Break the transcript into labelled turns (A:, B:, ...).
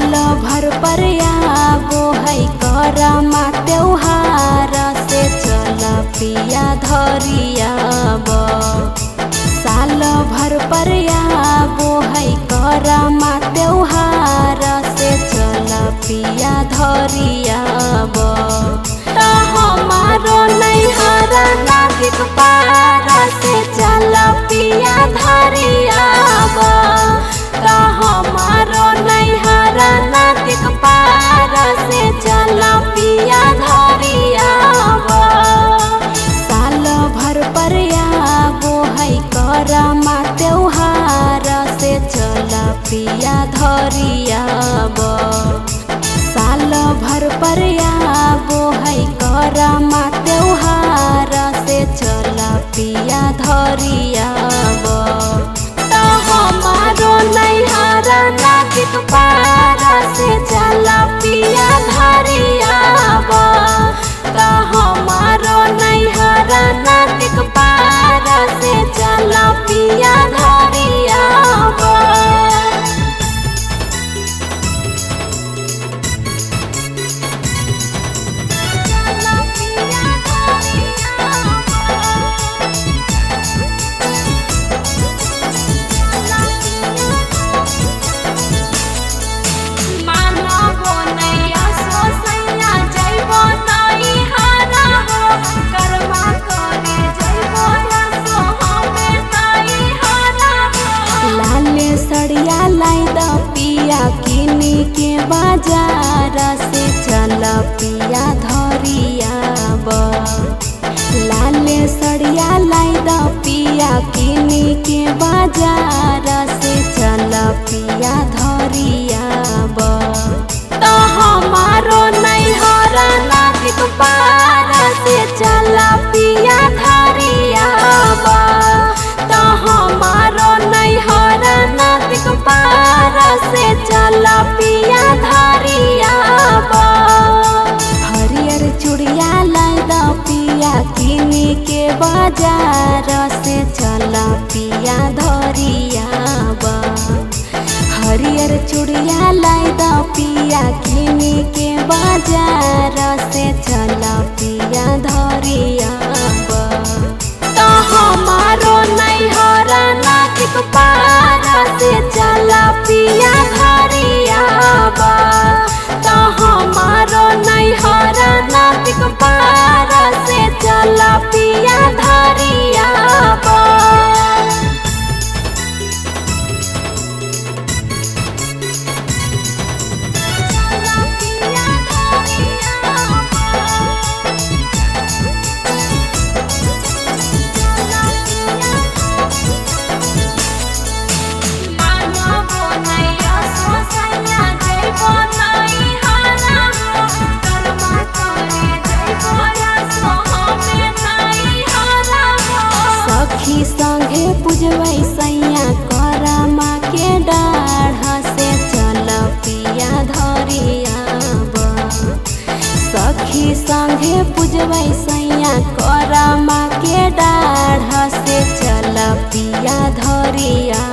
A: साल भर पर आबो है करमा त्योहार से चल पिया धरियाब। साल भर पर आबो है करमा त्योहार से चल पिया धरियाब। तो हमारो नैहर नदीक पार से चल पिया धरियाब। तो हमारो नैहर नदीक पार से चल पिया धरियाब। साल भर पर आबो है करमा त्योहार से चल पिया धरियाब। साल भर पर आबो है करमा त्योहार से चल पिया धरियाब। तो हमारो नैहर नदीक पार से चल पिया धरियाब। तो हमारो नैहर नदीक पार से चल पिया धरियाब। सड़िया लाई द पिया किनी के बाजार से चल पिया धरियाब। लाले सड़िया लाई द पिया किनी के बाजार से चल पिया धरियाब। तो हमारो नैहर नदीक पार से चल पिया धरियाब। तो हमारो नैहर नदीक पार से चल पिया धरियाब। हरियर चूड़िया लाई द पिया किनी के बाजार से चल पिया धरियाब। हरियर चूड़िया लाई द पिया किनी के बाजार से चल पिया धरियाब। तो हमारो नैहर नदीक पार से चल पिया धरियाब। तो हमारो नैहर नदीक पार से चल पिया धरियाब। सखी संगे पूजबै सैया करमा के डाढ़ से चल पिया धरियाब। सखी संगे पूजबै सैया करमा के डाढ़ से चल पिया धरियाब।